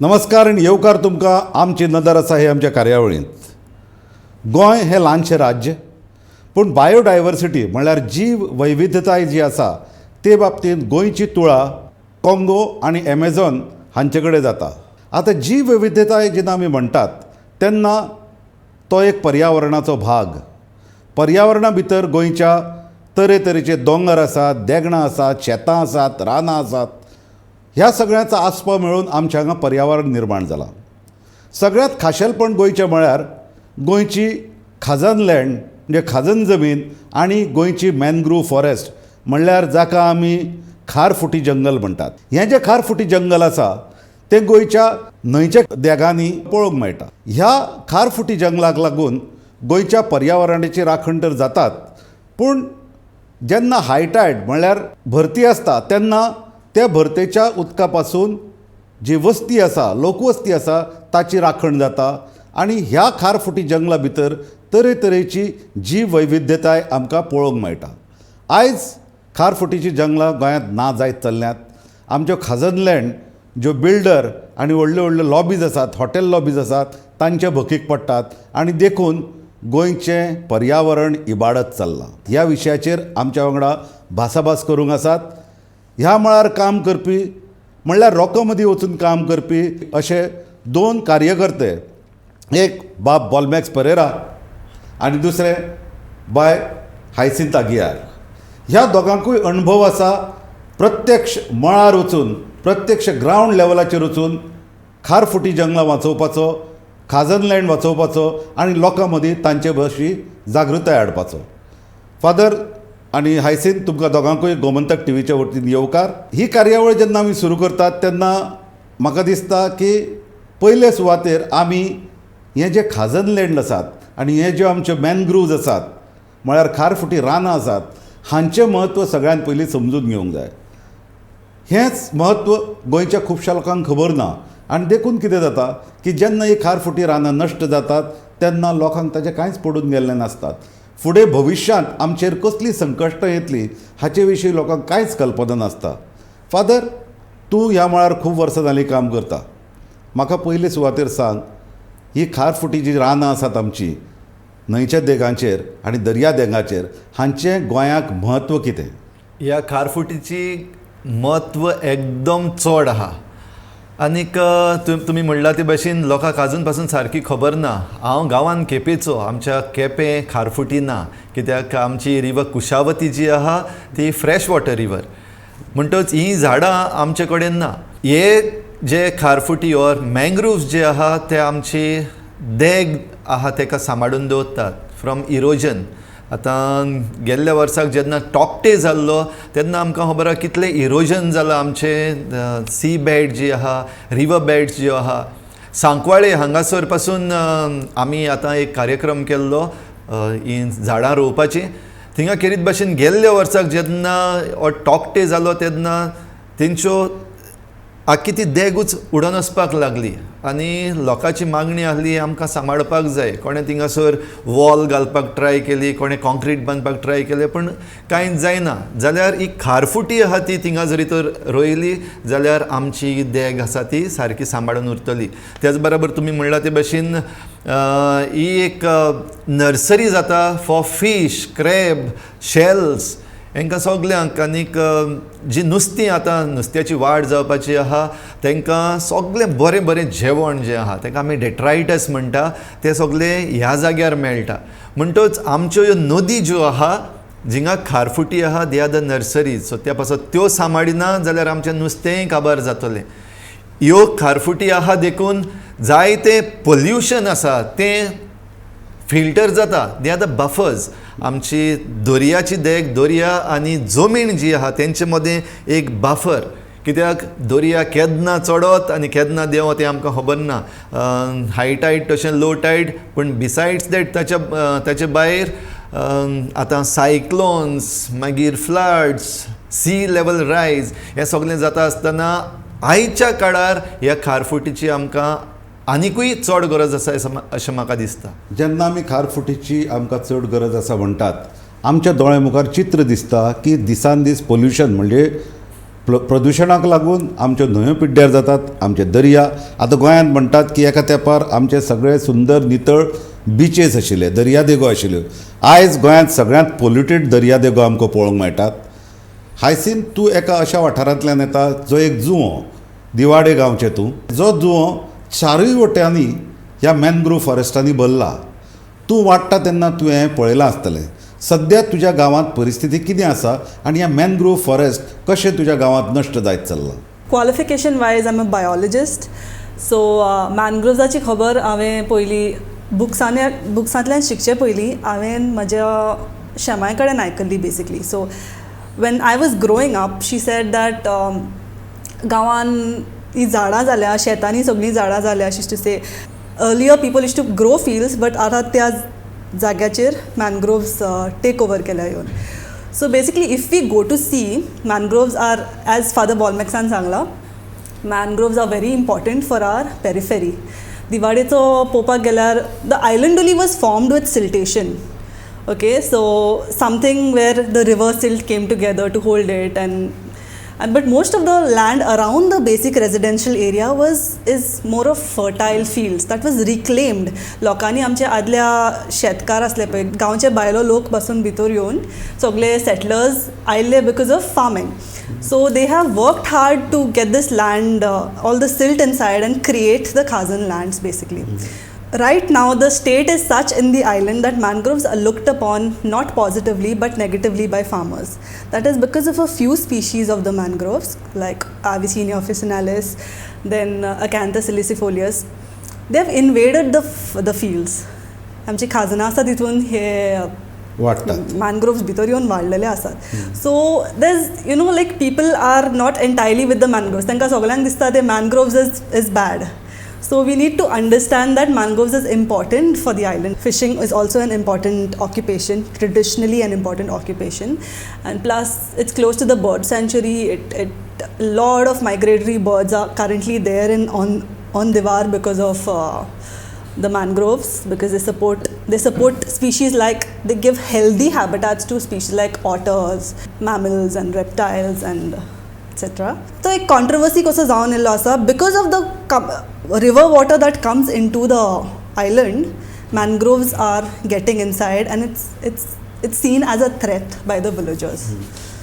नमस्कार आणि येवकार तुमकां आमची नदर आसा हे आमच्या कार्यावळींत. गोंय हें ल्हानशें राज्य, पूण बायोडायवर्सिटी म्हळ्यार जीव वैविध्यताय जी आसा ते बाबतींत गोंयची तुळा काँगो आनी एमेझॉन हांचे कडेन जाता. आतां जीव वैविध्यताय जेन्ना आमी म्हणटात तेन्ना तो एक पर्यावरणाचो भाग. पर्यावरणा भितर गोंयच्या तरेतरेचे दोंगर आसात, देगणां आसात, शेतां आसात, रानां आसात. ह्या सगळ्याचो आस्पाव मेळून आमच्या हांगा पर्यावरण निर्माण जालां. सगळ्यांत खाशेलपण गोंयचें म्हळ्यार गोंयची खाजन लँड म्हणजे खाजन जमीन आनी गोंयची मॅनग्रूव फॉरेस्ट म्हणल्यार जाका आमी खारफुटी जंगल म्हणटात. हें जें खारफुटी जंगल आसा तें गोंयच्या न्हंयच्या देगांनी पळोवंक मेळटा. ह्या खारफुटी जंगलाक लागून गोंयच्या पर्यावरणाची राखण तर जाताच, पूण जेन्ना हायटायड म्हळ्यार भरती आसता तेन्ना त्या भरतेच्या उदका पासून जी वस्ती आसा, लोकवस्ती आसा ताची राखण जाता. आनी ह्या खारफुटी जंगला भितर तरेतरेची जीव वैविध्यताय आमकां पळोवंक मेळटा. आयज खारफुटीची जंगलां गोंयांत ना जायत चल्ल्यांत. आमच्यो खाजन लँड ज्यो बिल्डर आनी व्हडल्यो व्हडल्यो लॉबीज आसात, हॉटेल लॉबीज आसात, तांचे भकीक पडटात आनी देखून गोंयचें पर्यावरण इबाडत चल्लां. ह्या विशयाचेर आमच्या वांगडा भासाभास करूंक आसात. ह्या मळार काम करपी म्हणल्यार रोको मदीं वचून काम करपी अशे दोन कार्यकर्ते, एक बाब बॉलमॅक्स परेरा आनी दुसरे बाय हायसिंथ आगियार. ह्या दोगांकूय अणभव आसा प्रत्यक्ष मळार वचून, प्रत्यक्ष ग्रावंड लेवलाचेर वचून खारफुटी जंगलां वाचोवपाचो, खाजन लँड वाचोवपाचो आनी लोकां मदीं तांचे बशी जागृताय हाडपाचो. फादर आनी हायसिंथ, तुमकां दोगांकूय गोमंतक टीव्हीच्या वतीन येवकार. ही कार्यावळ जेन्ना आमी सुरू करतात तेन्ना म्हाका दिसता की पयले सुवातेर आमी हे जे खाजन लँड आसात आनी हे ज्यो आमच्यो मॅनग्रुव्ज आसात म्हळ्यार खारफुटी रानां आसात हांचें म्हत्व सगळ्यांत पयलीं समजून घेवंक जाय. हेंच म्हत्व गोंयच्या खुबश्या लोकांक खबर ना आनी देखून कितें जाता की जेन्ना ही खारफुटी रानां नश्ट जातात तेन्ना लोकांक ताचें कांयच पडून गेल्लें नासतात. फुडें भविश्यांत आमचेर कसली संकश्टां येतलीं हाचे विशीं लोकांक कांयच कल्पना नासता. फादर, तूं ह्या मळार खूब वर्सां जालीं काम करता. म्हाका पयले सुवातेर सांग, ही खारफुटी जी रानां आसात आमची न्हंयच्या देगांचेर आनी दर्या देगांचेर हांचें गोंयाक म्हत्व कितें? ह्या खारफुटीची म्हत्व एकदम चड आहा. आनीक तुमी म्हणला ते भाशेन लोकांक आजून पासून सारकी खबर ना. हांव गांवांत केपेंचो, आमच्या केपें खारफुटी ना, कित्याक आमची रिवर कुशावती जी आहा ती फ्रेश वॉटर रिवर म्हणटच ही झाडां आमचे कडेन ना. हे जे खारफुटी ऑर मँग्रुव्ज जे आहा ते आमची देग आहा ताका सांबाळून दवरतात फ्रॉम इरोजन. आतां गेल्ल्या वर्साक जेन्ना टॉक्टे जाल्लो तेन्ना आमकां खबर आहा कितलें इरोजन जालां आमचें सी बॅड जी आहा, रिवर बॅड्स ज्यो आहा. सांकवाळे हांगासर पासून आमी आतां एक कार्यक्रम केल्लो ही झाडां रोवपाची. थिंगा खेरीत भाशेन गेल्ल्या वर्साक जेन्ना टॉक्टे जालो तेन्ना तेंच्यो आख्खी ती देगूच उडोन वचपाक लागली आनी लोकांची मागणी आसली आमकां सांबाळपाक जाय. कोणें थिंगासर वॉल घालपाक ट्राय केली, कोणें कॉन्क्रीट बांदपाक ट्राय केलें, पूण कांयच जायना. जाल्यार ही खारफुटी आहा ती थिंगा जरी तर रोयली जाल्यार आमची देग आसा ती सारकी सांबाळून उरतली. त्याच बरोबर तुमी म्हणला ते भाशेन ही एक नर्सरी जाता फॉर फीश, क्रॅब, शेल्स हांकां सगल्यांक. आनीक जी नुस्तीं आतां नुस्त्याची वाड जावपाची आहा तांकां सगळें बरें बरें जेवण जें आहा ताका आमी डेट्रायटस म्हणटा तें सगळें ह्या जाग्यार मेळटा. म्हणटच आमच्यो ह्यो नदी ज्यो आहा जिंगा खारफुटी आहा they are the nurseries. So त्या पासून त्यो सांबाळिना जाल्यार आमचें नुस्तेंय काबार जातलें. ह्यो खारफुटी आहा देखून जायतें पोल्युशन आसा तें फिल्टर जाता. They are the buffers. आमची दर्याची देग, दर्या आनी जमीन जी आहा तेंचे मदें एक बफर. कित्याक दर्या केन्ना चडत आनी केन्ना देंवत तें आमकां खबर ना. हाय टायड तशें लो टायड, पूण बिसायड्स दॅट ताचे भायर आतां सायक्लोन्स, मागीर फ्लड्स, सी लेवल रायज हें सगळें जाता आसतना आयच्या काळार ह्या खारफुटीची आमकां आनिकूय चड गरज आसा अशें म्हाका दिसता. जेन्ना आमी खारफुटीची आमकां चड गरज आसा म्हणटात आमच्या दोळ्या मुखार चित्र दिसता की दिसान दीस पोल्युशन म्हणजे प्रदुशणाक लागून आमच्यो न्हंयो पिड्ड्यार जातात, आमचे दर्या. आतां गोंयांत म्हणटात की एका तेंपार आमचे सगळे सुंदर नितळ बिचेस आशिल्ले, दर्यादेगो आशिल्ल्यो. आयज गोंयांत सगळ्यांत पोल्युटेड दर्यादेगो आमकां पळोवंक मेळटात. हायसीन तूं एका अशा वाठारांतल्यान येता जो एक जुंवो, दिवाडे गांवचे तूं, जो जुंवो चारूय वट्यांनी ह्या मॅनग्रोव फॉरेस्टांनी भरला. तूं वाडटा तेन्ना तुवें पळयलां आसतलें. सद्या तुज्या गांवांत परिस्थिती कितें आसा आनी ह्या मॅनग्रोव फॉरेस्ट कशें तुज्या गांवांत नश्ट जायत चल्लां? Qualification wise I am a biologist. So मॅनग्रोव्जाची खबर हांवें पयलीं बुक्सांतल्यान शिकचे पयलीं हांवें म्हज्या शेमाय कडेन आयकल्ली basically. So when I was growing up she said that गांवान ही झाडां जाल्या, शेतांनी सगळीं झाडां जाल्या. She to say earlier people use to grow fields, but आतां त्या जाग्याचेर मॅनग्रोव्स टेक ओवर केल्या येवन. So basically if we go to see, mangroves are, as Father बॉलमॅक्सान सांगलां, mangroves are very important for our periphery. दिवाडेचो पळोवपाक गेल्यार the island only was formed with siltation. Okay, so something where the river silt came together to hold it, and but most of the land around the basic residential area is more of fertile fields that was reclaimed. लोकांनी आमचे आदल्या शेतकार असले पळय, गांवचे बायलो लोक बसून भितर येवन सगळे सेटलर्स आयिल्ले because of farming. So they have worked hard to get this land, all the silt inside, and create the Khazan lands basically. Right now, the state is such in the island that mangroves are looked upon not positively but negatively by farmers. That is because of a few species of the mangroves, like Avicennia officinalis, then Acanthus ilicifolius. They have invaded the fields. आमची खाजनां आसा तितून हे वाडटात, मॅनग्रोव्स भितर येवन वाडलेले आसात. So there like people are not entirely with the mangroves. तांकां सगळ्यांक दिसता ते mangroves is bad. So we need to understand that mangroves is important for the island. Fishing is also an important occupation, traditionally an important occupation, and plus it's close to the bird sanctuary. A lot of migratory birds are currently there on Diwar because of the mangroves, because they support species like, they give healthy habitats to species like otters, mammals and reptiles and etc. So एक controversy कसो जावन येयल्लो आसा because of the river water that comes into the island. Mangroves are getting inside and it's seen as a threat by the villagers.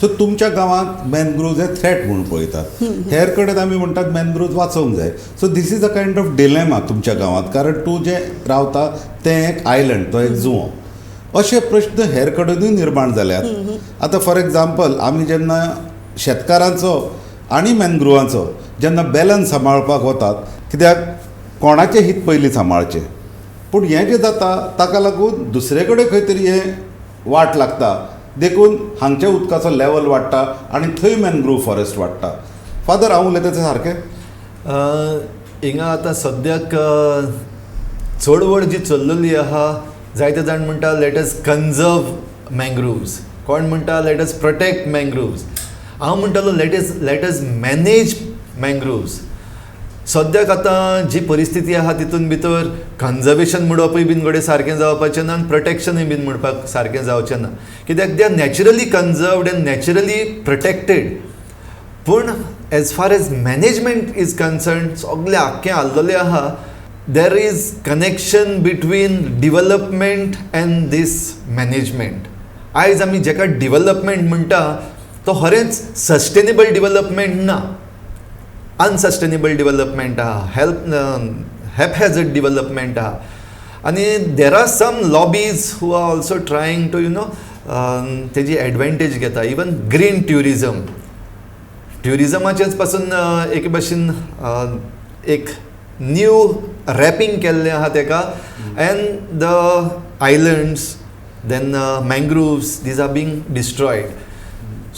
So तुमच्या गांवांत मॅनग्रोव्ज हे threat म्हणून पळयतात. हेर कडेन आमी म्हणटात मॅनग्रोव्ज वाचोवंक जाय. So this is a kind of dilemma तुमच्या गांवांत, कारण तूं जें रावता तें एक आयलंड, तो एक जुंवो. अशे प्रश्न हेर कडेनूय निर्माण जाल्यात. आतां फॉर एग्जाम्पल आमी जेन्ना शेतकारांचो आनी मॅनग्रोवांचो जेन्ना बॅलन्स सांबाळपाक वतात, कित्याक कोणाचें हित पयलीं सांबाळचें, पूण हें जें जाता ताका लागून दुसरे कडेन खंय तरी हें वाट लागता, देखून हांगच्या उदकाचो लेवल वाडटा आनी थंय मॅनग्रोव फॉरेस्ट वाडटा. फादर, हांव उलयता तें सारकें? हिंगा आतां सद्याक चडवड जी चल्लेली आहा, जायते जाण म्हणटा लेट अस कन्जर्व मॅनग्रोव्स, कोण म्हणटा लेट अस प्रोटेक्ट मॅनग्रोव्स. हांव म्हणटालो लेट अस मॅनेज मॅनग्रोव्स. सद्याक आतां जी परिस्थिती आहा तितून भितर कन्जर्वेशन म्हणपूय बीन घडये सारकें जावपाचें ना आनी प्रोटेक्शनूय बीन म्हणपाक सारकें जावचें ना, कित्याक they are naturally conserved and naturally protected. पूण as far as management is concern सगळें आख्खें आल्लोलें आहा. There is connection between development and this management. आयज आमी जेका डिवेलपमेंट म्हणटा तो खरेंच सस्टेनेबल डिवेलपमेंट ना, अनसस्टेनेबल डिवेलपमेंट आहा, हॅपहॅझर्ड डिवेलपमेंट आहा. आनी there are some lobbies who are also trying to तेजी एडवांटेज घेता. इवन ग्रीन ट्युरिजमाचेच पासून एक भाशेन एक न्यू रॅपिंग केल्लें आहा तेका, and the islands then mangroves these are being destroyed.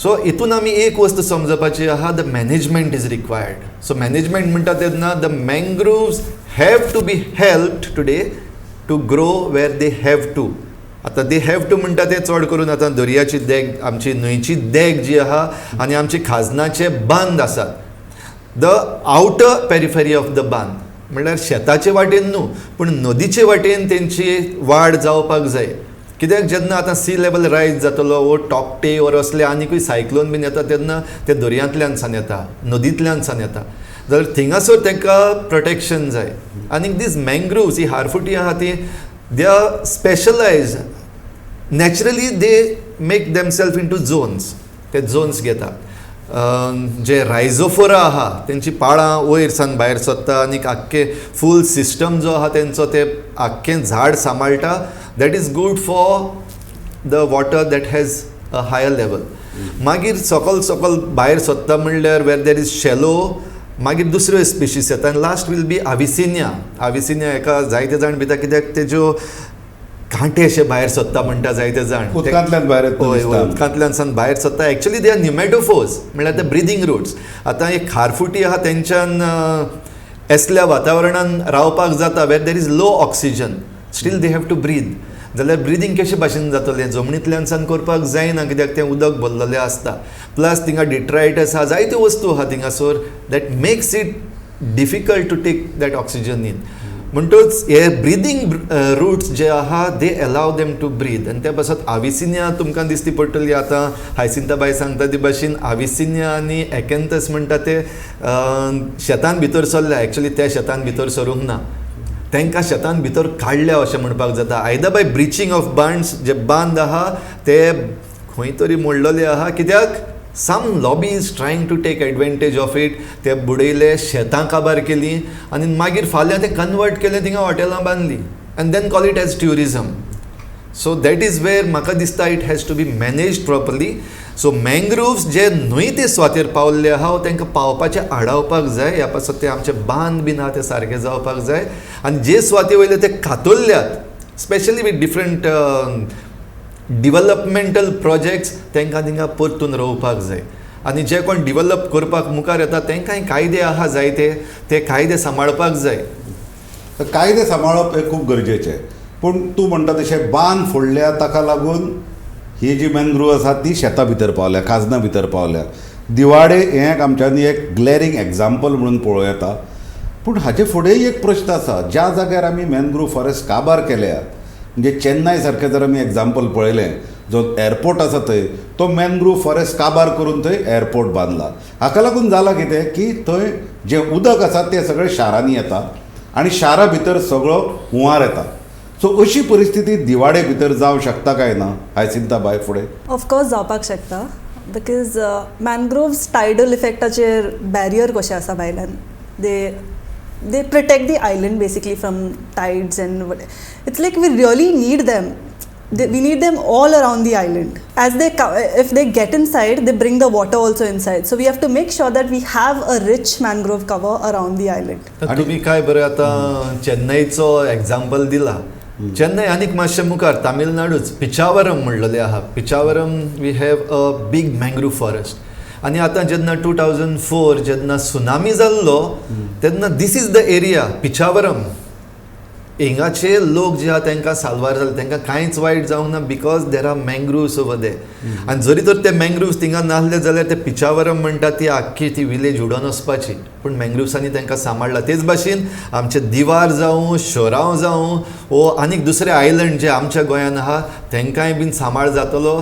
So हितून आमी एक वस्त समजपाची आहा, the management is required. So management म्हणटा तेन्ना the mangroves have to be helped today to grow where they have to. आतां दे हॅव टू म्हणटा ते चड करून आतां दर्याची देग, आमची न्हंयची देग जी आहा आनी आमचे खाजनाचे बांद आसात, the outer periphery of the बांद, म्हणल्यार शेताचे वाटेन न्हू पूण नदीचे वाटेन तेंची वाड जावपाक जाय. कित्याक जेन्ना आतां सी लेवल रायज जातलो वो टॉकटे वर असले आनीकूय सायक्लोन बीन येता तेन्ना ते दर्यांतल्यानसान येता नदींतल्यानसान येता जाल्यार थिंगासर तांकां प्रोटेक्शन जाय आनीक दीस मँग्रोव्स ही हारफुटी आहा ती they are specialise naturally they make themselves into zones ते झोन्स घेतात जे रायझोफोरा आहा तेंची पाळां वयर सान भायर सरता आनीक आख्खे फूल सिस्टम जो आहा तेंचो ते आख्खें झाड सांबाळटा that is good for the water that has a higher level मागीर सकल भायर सरता म्हणल्यार वेर देर इज शेलो मागीर दुसऱ्यो स्पिशीस येता आनी लास्ट वील बी आविसिनिया हेका जायते जाण भिता कित्याक तेज्यो कांटे अशे भायर सरता म्हणटा जायते जाण उदकांतल्यान भायर येता हय दिसता. उदकांतल्यान भायर सरता एक्चुली दे आर न्युमॅटोफोर्स म्हणल्यार ते ब्रिदींग रूट्स आतां एक खारफुटी आहा तेंच्यान असल्या वातावरणान रावपाक जाता where there is low oxygen still they have to breathe जाल्यार ब्रिदींग कशे भाशेन जातलें जमनींतल्यान करपाक जायना कित्याक तें उदक भरलेलें आसता प्लस थिंगा डिट्रायटस आहा जायत्यो वस्तू आहा थिंगासर that makes it difficult to take that oxygen in म्हणटूच हे ब्रिदींग रूट्स जे आहा they allow them to breathe आनी त्या पासत आविसिनिया तुमकां दिसती पडटली आतां हायसिंताबाई सांगता ते भाशेन आविसिनिया आनी एकॅन्थस म्हणटा ते शेतान भितर सरल्या एक्चुली त्या शेतान भितर सरूंक ना तांकां शेतान भितर काडल्या अशें म्हणपाक जाता either by breaching of bunds जे बांद आहा ते खंय तरी मोडलेले आहा कित्याक some lobbies trying to take advantage of it ते बुडयले शेतां काबार केलीं आनी मागीर फाल्यां ते कन्वर्ट केलें थिंगा हॉटेलां बांदलीं आनी then call it as tourism so that is where म्हाका दिसता it has to be managed properly so mangroves जे न्हंय ते स्वातेर पावल्ले आहा तांकां पावपाचें आडावपाक जाय ह्या पासत ते आमचे बांद बीन आहा ते सारके जावपाक जाय आनी जे स्वाती वयले ते कातरल्यात specially with different developmental projects तांकां थिंगा परतून रोवपाक जाय आनी जे कोण डिवेलप करपाक मुखार येता तांकांय कायदे आहा जायते ते कायदे सांबाळपाक जाय कायदे सांबाळप हे खूब गरजेचें पूण तूं म्हणटा तशें बांद फोडल्या ताका लागून ही जी मॅनग्रोव आसा ती शेतां भितर पावल्या काजनां भितर पावल्या दिवाडे हें एक आमच्यांनी एक ग्लॅरिंग एग्जाम्पल म्हणून पळोवं येता पूण हाचे फुडेंय एक प्रश्न आसा ज्या जाग्यार आमी मॅनग्रोव फॉरेस्ट काबार केल्यात म्हणजे चेन्नय सारकें जर आमी एग्जाम्पल पळयलें जो एअरपोर्ट आसा थंय तो मॅनग्रोव फॉरेस्ट काबार करून थंय एअरपोर्ट बांदला हाका लागून जालां कितें की थंय जें उदक आसा तें सगळें शारांनी येता आनी शारा भितर सगळो हुंवार येता सो अशी परिस्थिती दिवाडे भितर जावं शकता काय ना हायसिंताबाई फुडें ऑफकोर्स जावपाक शकता बिकॉज मॅनग्रोव्स टायडल इफेक्टाचेर बॅरियर कशें आसा भायल्यान they protect the island basically from tides and it's like we really need them we need them all around the island. As if they get inside, they bring the water also inside. So we have to make sure that we have a rich mangrove cover around the island. तुम्ही काय बरं आता चेन्नईचो example दिला चेन्नई आनीक मातशें मुखार तामिळनाडूच पिचावरम म्हणलेलें आहा Pichavaram we have a big mangrove forest आनी आतां जेन्ना 2004 जेन्ना सुनामी जाल्लो तेन्ना this is the area Pichavaram हिंगाचे लोक जे आहा तांकां साल्वार जाले तांकां कांयच वायट जावंक ना बिकॉज देर आर मँग्रोव्स ओवर दे आनी जरी तर ते मँग्रोव्स थिंगा नासले जाल्यार ते पिचावरम म्हणटा ती आख्खी ती विलेज उडोवन वचपाची पूण मँग्रोव्सांनी तांकां सांबाळला तेच भाशेन आमचे दिवार जावं शोरांव जावं वो आनीक दुसरे आयलंड जे आमच्या गोंयान आहा तांकांय बीन सांबाळ जातलो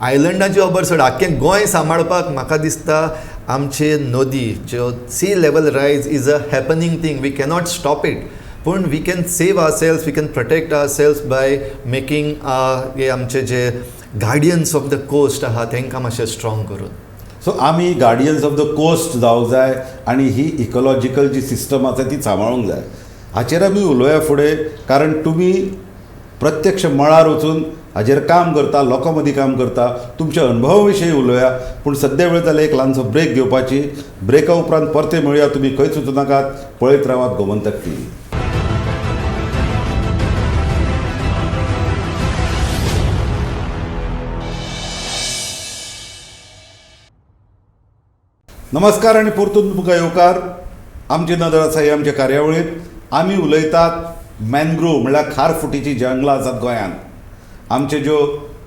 आयलंडाची ओबरसड आख्खें गोंय सांबाळपाक म्हाका दिसता आमचे नदी ज्यो sea level rise is a happening thing we cannot stop it पूण we can save our selves we can protect our selves by making हे आमचे जे गार्डियन्स ऑफ द कोस्ट आहा तांकां मातशें स्ट्रॉंग करून सो आमी गार्डियन्स ऑफ द कोस्ट जावंक जाय आनी ही इकॉलॉजिकल जी सिस्टम आसा ती सांबाळूंक जाय हाचेर आमी उलोवया फुडें कारण तुमी प्रत्यक्ष मळार वचून हाचेर काम करता लोकां मदीं काम करता तुमच्या अनुभवा विशीं उलोवया पूण सद्या वेळ जाल्यार एक ल्हानसो ब्रेक घेवपाची ब्रेका उपरांत परते मेळुया तुमी खंयच वचूं नाकात पळयत रावात गोमंतक टीव्ही. नमस्कार आणि परतून तुमकां येवकार आमची नदर आसा ही आमच्या कार्यावळींत आमी उलयतात मॅनग्रोव म्हळ्यार खारफुटीची जंगलां आसात गोंयांत आमच्यो ज्यो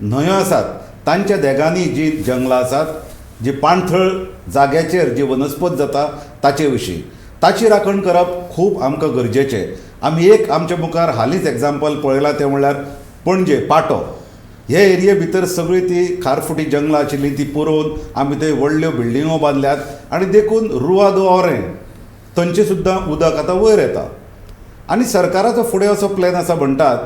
न्हंयो आसात तांच्या देगांनी जी जंगलां आसात जी पाणथळ जाग्याचेर जी वनस्पत जाता ताचे विशीं ताची राखण करप खूब आमकां गरजेचें. आमी एक आमच्या मुखार हालींच एग्जाम्पल पळयलां तें म्हणल्यार पणजे पाटो हे एरिये भितर सगळी ती खारफुटी जंगलां आशिल्ली ती पुरोवन आमी थंय व्हडल्यो बिल्डिंगो बांदल्यात आनी देखून रुवा दुवारें थंयचें सुद्दां उदक आतां वयर येता. आनी सरकाराचो फुडें असो प्लॅन आसा म्हणटात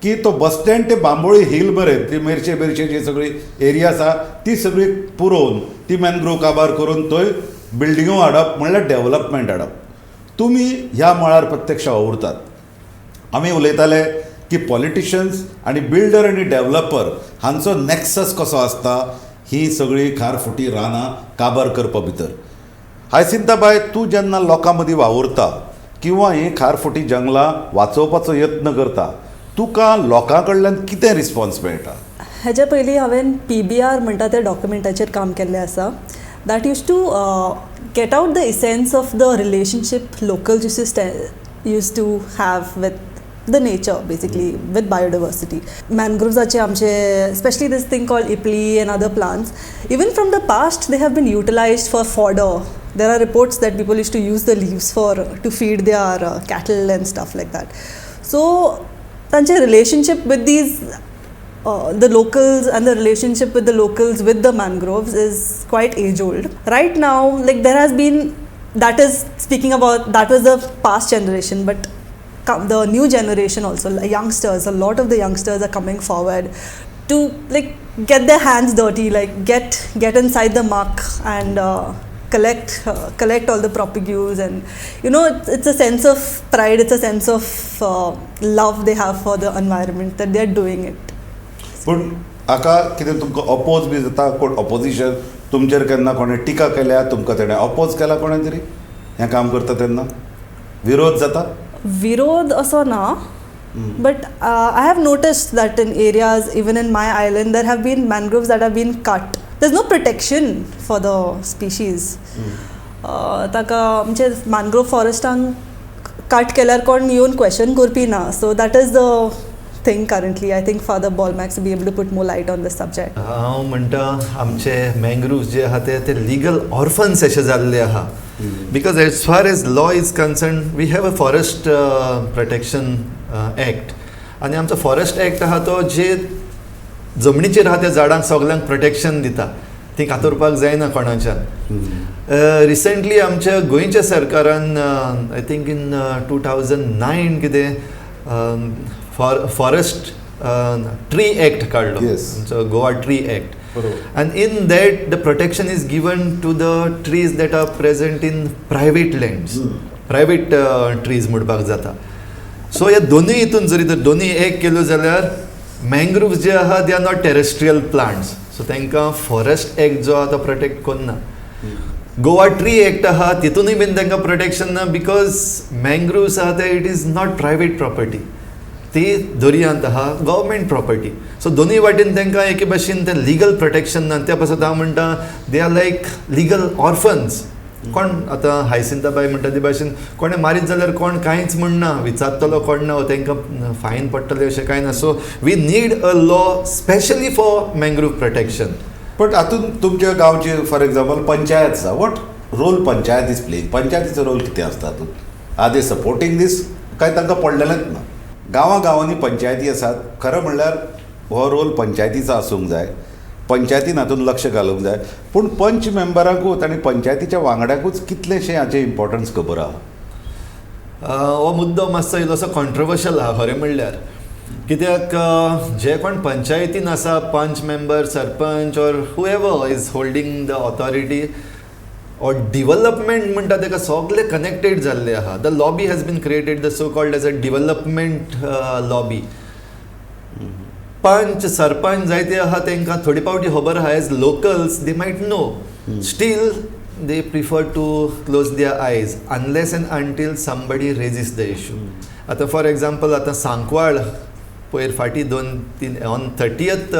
की तो बस स्टँड ते बांबोळी हिल मरे ती मेरशे जी सगळी एरिया आसा ती सगळी पुरोवन ती मॅनग्रोव काबार करून थंय बिल्डिंगो हाडप म्हणल्यार डेव्हलपमेंट हाडप. तुमी ह्या मळार प्रत्यक्ष वावुरतात. आमी उलयताले की पॉलिटिशियन्स आनी बिल्डर आनी डेव्हलपर हांचो नॅक्सस कसो आसता ही सगळी खारफुटी रानां काबार करपा भितर. हायसिंताबाय, तूं जेन्ना लोकां मदीं वावुरता किंवा ही खारफुटी जंगलां वाचोवपाचो यत्न करता, तुका लोकां कडल्यान कितें रिस्पॉन्स मेळटा? हेजे पयलीं हांवें PBR म्हणटा त्या डॉक्युमेंटाचेर काम केल्लें आसा. That use to get out the essence of the relationship locals use to have with the nature, basically, with biodiversity. Mangroves आमचे, especially this thing called ipli and other plants, even from the past they have been utilized for fodder. There are reports that people used to use the leaves to feed their cattle and stuff like that. So tanche relationship with these the locals and the relationship with the locals with the mangroves is quite age old. Right now, like there has been, that was the past generation, but the new generation also, youngsters, a lot of the youngsters are coming forward to like get their hands dirty, like get inside the muck and collect all the propagules, and it's a sense of pride, it's a sense of love they have for the environment that they are doing it. पूण हाका कितें तुमकां oppose बी जाता? कोण opposition तुमचेर केन्ना कोणें टिका केल्या, तुमकां तेणें अपोज केला कोणें तरी हें काम करता तेन्ना? विरोध जाता? विरोध असो ना, but I have noticed that in areas, even in my island, there have been mangroves that have been cut. There's no protection for the species. ताका म्हणजे mangrove forestank cut केल्यार कोण येवन question करपी ना. So that is the thing currently. I think Father Bolmax will be able to put more light on this subject. हांव म्हणटा आमचे मँग्रुव्स जे आहा ते लिगल ऑर्फन्स अशे जाल्ले आहा. Because as far as law is concerned, we have a forest protection act. आणि आमचो फॉरेस्ट ॲक्ट आहा तो जे जमनीचेर आहा त्या झाडांक सगल्यांक प्रोटेक्शन दिता, ती कातरपाक जायना कोणाच्यान. रिसंटली आमच्या गोंयच्या सरकारान आय थिंक इन 2009 कितें फॉरेस्ट ट्री ॲक्ट काडलो, Goa tree act. And in that the protection is given to the trees that are present in private lands, private trees म्हणपाक जाता. सो ह्या दोनूय हितून जरी तर दोनूय एक केलो जाल्यार मँग्रुव्स जे आहा they are not terrestrial plants, so तांकां फॉरेस्ट ॲक्ट जो आहा तो प्रोटेक्ट करना. गोवा ट्री ॲक्ट आहा तितूनय बीन तांकां प्रोटेक्शन ना, बिकॉज मँग्रुव्स आहा ते it is not private property, ती दर्यांत आहा गव्हर्मेंट प्रॉपर्टी. सो दोनूय वाटेन तांकां एके भाशेन तें लिगल प्रोटेक्शन ना. त्या पासून हांव म्हणटा they are like legal orphans. कोण आतां हायसिंताबाई म्हणटा ते भाशेन कोणें मारीत जाल्यार कोण कांयच म्हणना, विचारतलो कोण ना, तांकां फायन पडटलें अशें कांय ना. So we need a law specially for mangrove protection. But हातूंत तुमच्या गांवची फॉर एग्जाम्पल पंचायत आसा, what role panchayat is playing? पंचायतीचो रोल कितें आसता हातूंत? आर दे सपोर्टिंग दीस काय तांकां पडलेलेंच ना? गांवांनी पंचायती आसात, खरं म्हणल्यार हो रोल पंचायतीचो आसूंक जाय, पंचायतीन हातूंत लक्ष घालूंक जाय. पूण पंच मेंबरांकूच आनी पंचायतीच्या वांगड्याकूच कितलेशें हाचें इम्पॉर्टन्स खबर आहा? हो मुद्दो मातसो इल्लोसो कॉन्ट्रोवर्शियल आहा खरें म्हणल्यार. कित्याक जे कोण पंचायतीन आसा, panch member, sarpanch or whoever is holding the authority or development म्हणटा तेका सगळे कनेक्टेड जाल्ले आहा. The lobby has been created, the so called as a development lobby. Panch sarpanch जायते आहा तांकां थोडी पावटी खबर आहा, as locals they might know, still they prefer to close their eyes unless and until somebody raises the issue. आतां for example आतां सांकवाळ पयर फाटीं 2-3 on 30th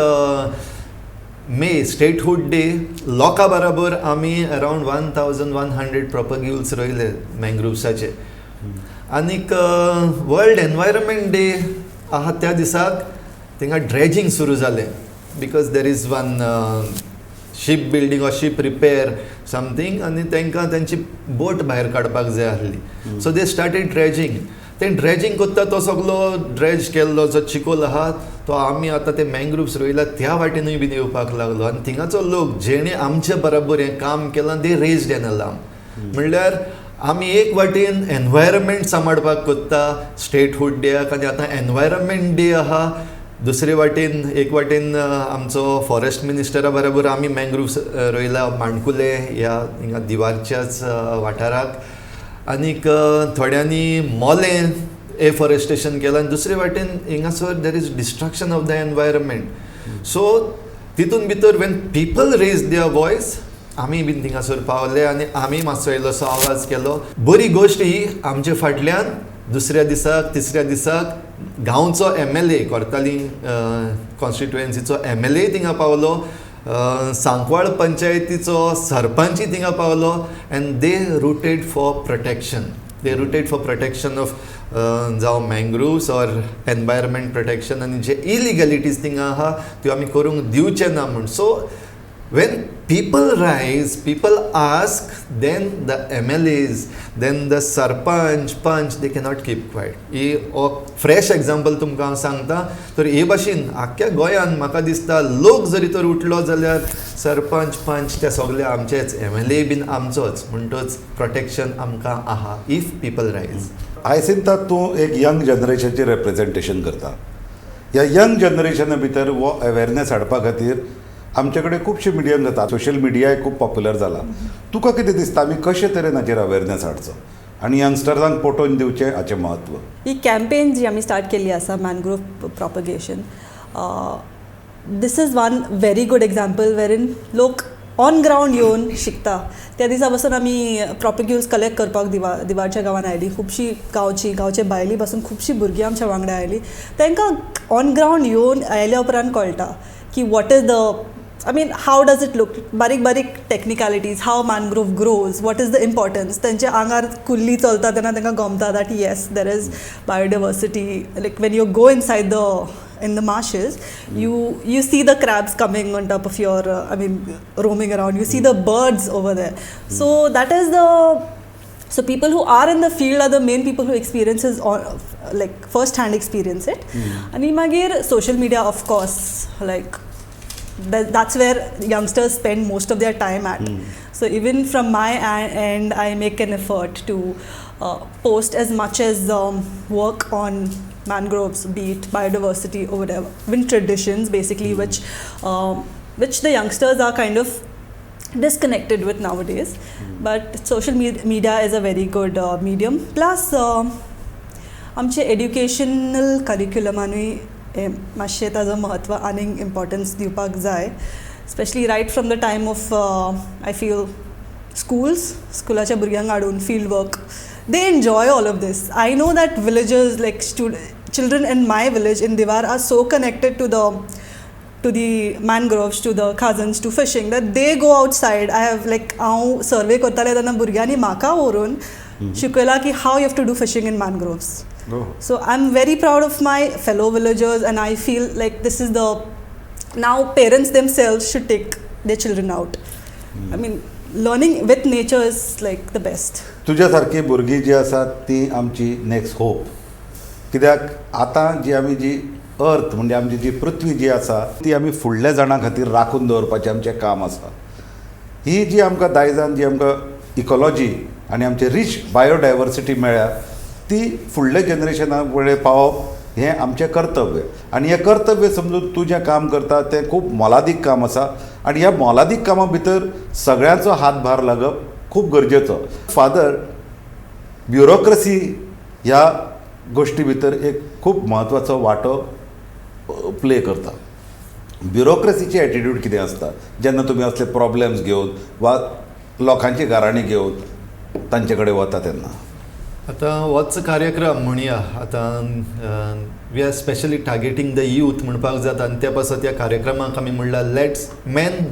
may statehood day लोकां बरोबर आमी अरावंड 1100 प्रोपग्युल्स रोयले मँग्रुव्साचे. आनीक वर्ल्ड एनवायरमेंट डे आहा त्या दिसाक थिंगा ड्रेजिंग सुरू जालें, because there is one ship building or ship repair something, आनी तांकां तांची बोट भायर काडपाक जाय आसली. So they started dredging. तें ड्रेजींग कोत्ता तो सगलो ड्रेज केल्लो जो चिकोल आहा तो आमी आतां ते मँग्रुव्स रोयला त्या वाटेनूय बीन येवपाक लागलो आनी थिंगाचो लोक जेणे आमचे बराबर हें काम केलां दे रेज्ड एन अलार्म. म्हणल्यार आमी एक वाटेन एनवायरमेंट सांबाळपाक कोत्ता स्टेटहूड डेक आनी आतां एनवायरमेंट डे आहा. दुसरे वाटेन एक वाटेन आमचो फॉरेस्ट मिनिस्टरा बरोबर आमी मँग्रुव्स रोयला माणकुले ह्या हिंगा दिवारच्याच वाठाराक. आनीक थोड्यांनी मोलें एफॉरेस्टेशन केलां आनी दुसरे वाटेन हिंगासर there is destruction of the environment. So तितून भितर when people raise their voice आमी बीन थिंगासर पावले आनी आमी मातसो इल्लोसो आवाज केलो. बरी गोश्ट ही आमचे फाटल्यान दुसऱ्या दिसाक तिसऱ्या दिसाक गांवचो MLA कोर्ताली कॉन्स्टिट्युएन्सीचो MLA थिंगा पावलो. सांकवाळ पंचायतीचो सरपंचूय थिंगा पावलो and they rooted for protection of जावं मँग्रुव्स ऑर एनवायरमेंट प्रोटेक्शन आनी जे इलिगॅलिटीज थिंगा आहा त्यो आमी करूंक दिवचे ना म्हूण. So when people rise, people ask, then the MLAs, then the sarpanch, punch, they cannot keep quiet. He fresh example तुमकां हांव सांगता. तर हे भाशेन आख्ख्या गोंयांत म्हाका दिसता लोक जरी तर उठलो जाल्यार सरपंच पंच ते सगळे आमचेच, MLA बीन आमचोच म्हणटच प्रोटेक्शन आमकां आहा इफ पीपल रायज. आयसिंता तूं एक यंग जनरेशनचें रिप्रेझेंटेशन करता. ह्या यंग जनरेशना भितर हो अवेरनेस हाडपा खातीर आमचे कडेन खुबशे मिडियम जाता. सोशल मिडियाय खूब पॉप्युलर जाला. तुका कितें दिसता आमी कशे तरेन हाचेर अवेरनेस हाडचो आनी यंगस्टर्सांक पटोवन दिवचें हाचें म्हत्व? ही कॅम्पेन जी आमी स्टार्ट केल्ली आसा mangrove propagation, this is one very good example वेरीन लोक ऑन ग्रावंड येवन शिकता. त्या दिसा पासून आमी प्रोपग्यूल्स कलेक्ट करपाक दिवारच्या गांवांत आयली. खुबशीं गांवचे भायली पासून खुबशीं भुरगीं आमच्या वांगडा आयलीं. तांकां ऑन ग्रावंड येवन आयल्या उपरांत कळटा की what is the how does it look? बारीक technicalities, how mangrove grows, what is the importance. त्यांचे आंगार कुल्ली चलता तेन्ना तांकां गमता that yes, there is biodiversity. Like when you go inside in the marshes, you see the crabs coming on top of your, roaming around. You see the birds over there. So that is so people who are in the field are the main people who experiences like first hand experience it. आणि मागीर social media of course, like that's where youngsters spend most of their time at. So even from my end, I make an effort to post as much as work on mangroves, be it biodiversity or whatever, even traditions basically, which the youngsters are kind of disconnected with nowadays. But social media is a very good medium. Plus आमचे educational करिक्युलमानूय मातशें ताजो म्हत्व आनीक importance दिवपाक जाय. Specially right from the time of I feel स्कुलाच्या भुरग्यांक हाडून field work, they enjoy all of this. I know that villagers like children in my village in Diwar are so connected to the mangroves, to the cousins, to fishing, that they go outside. I have हांव सर्वे करतालें तेन्ना भुरग्यांनी म्हाका व्हरून शिकयलां की how you have to do fishing in mangroves. So I'm very proud of my fellow villagers and I feel like this is now parents themselves should take their children out. Learning with nature is like the best. तुज्या सारकी भुरगीं जी आसात ती आमची next hop. कित्याक आतां जी अर्थ म्हणजे आमची जी पृथ्वी जी आसा ती आमी फुडल्या जाणां खातीर राखून दवरपाचें आमचें काम आसा. ही जी आमकां दायजान जी आमकां इकॉलॉजी आनी आमचें रीच बायोडायवर्सिटी मेळ्ळ्या ती फुडल्या जनरेशना कडेन पावप हें आमचें कर्तव्य. आनी हें कर्तव्य समजून तूं जें काम करता तें खूब मोलादीक काम आसा आनी ह्या मोलादीक कामा भितर सगळ्यांचो हातभार लागप खूब गरजेचो. फादर ब्युरोक्रसी ह्या गोश्टी भितर एक खूब म्हत्वाचो वांटो प्ले करता. ब्युरोक्रसीची एटिट्यूड कितें आसता जेन्ना तुमी असले प्रॉब्लेम्स घेवन वा लोकांची गाराणी घेवन तांचे कडेन वता तेन्ना? आतां होच कार्यक्रम म्हणया आतां we are specially targeting the youth म्हणपाक जाता आनी त्या पासत ह्या कार्यक्रमाक आमी म्हणलां let's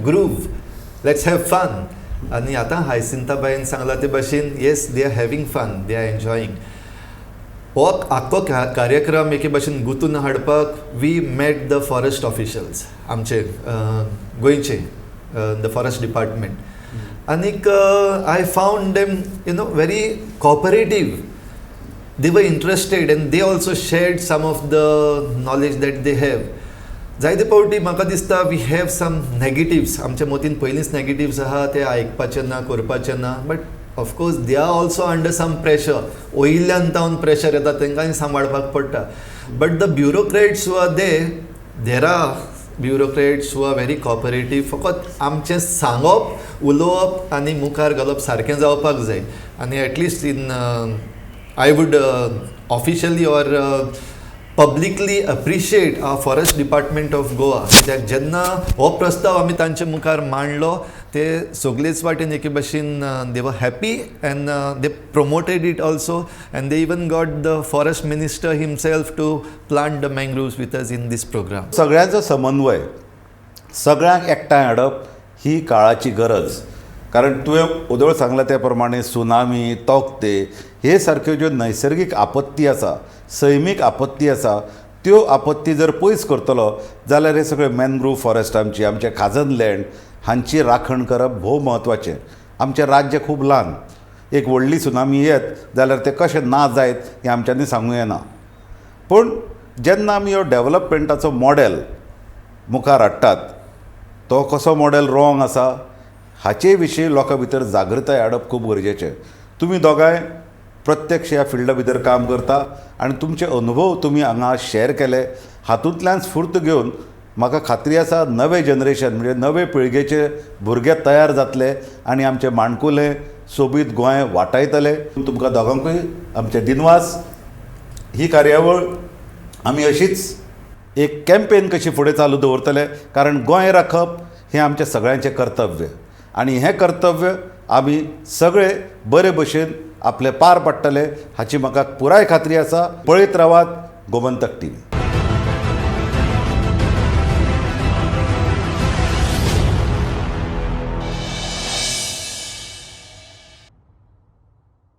groove, let's have fun. आनी आतां हायसिंताबाईन सांगलां ते भाशेन yes they are having fun, they are enjoying. हो आख्खो कार्यक्रम एके भाशेन गुंतून हाडपाक we met the forest officials आमचे गोंयचे, द फॉरेस्ट डिपार्टमेंट. आनीक I found them very cooperative. they were interested and they also shared some of the knowledge that they have. जायते फावटी म्हाका दिसता वी हॅव सम नेगेटिव्स, आमच्या मतीन पयलींच negatives आहा ते आयकपाचें ना, करपाचें ना, but of course they are also under some pressure. वयल्यान तावन प्रेशर येता तांकांय सांबाळपाक पडटा. बट द ब्युरोक्रेट्स वर there are bureaucrats who are very cooperative. फकत आमचें सांगप, उलोवप आनी मुखार घालप सारकें जावपाक जाय. आनी at least in I would officially or publicly appreciate our forest department of Goa, कित्याक जेन्ना हो प्रस्ताव आमी तांचे मुखार मांडलो ते सगळेच वाटेन एके भशेन they were happy and they promoted it also and they even got the forest minister himself to plant the mangroves with us in this programme. सगळ्यांचो समन्वय, सगळ्यांक एकठांय हाडप ही काळाची गरज. कारण तुवें उदळ सांगला त्या प्रमाणे सुनामी, तोक्ते हे सारक्यो ज्यो नैसर्गीक आपत्ती आसा, सैमीक आपत्ती आसा, त्यो आपत्ती जर पयस करतलो जाल्यार हे सगळे मॅनग्रोव फॉरेस्ट आमचे खाजन लँड हांची राखण करप भोव म्हत्वाचें. आमचें राज्य खूब ल्हान. एक व्हडली सुनामी येत जाल्यार तें कशें ना जायत हें आमच्यांनी सांगूं येना. पूण जेन्ना आमी हो डेवलपमेंटाचो मॉडेल मुखार हाडटात, तो कसो मॉडेल रॉंग आसा हाचे विशीं लोकां भितर जागृताय हाडप खूब गरजेचें. तुमी दोगांय प्रत्यक्ष ह्या फिल्डा भितर काम करता आनी तुमचे अनुभव तुमी हांगा शॅर केले. हातूंतल्यान स्फूर्त घेवन म्हाका खात्री आसा नवे जनरेशन म्हणजे नवे पिळगेचे भुरगे तयार जातले आनी आमचें माणकुलें सोबीत गोंय वाटायतले. तुमकां दोगांकूय आमचे दिनवास. ही कार्यावळ आमी अशीच एक कॅम्पेन कशी फुडें चालू दवरतले, कारण गोंय राखप हें आमचें सगळ्यांचें कर्तव्य आनी हें कर्तव्य आमी सगळे बरे भशेन आपले पार पडटले हाची म्हाका पुराय खात्री आसा. पळयत रावात गोमंतक टीव्ही.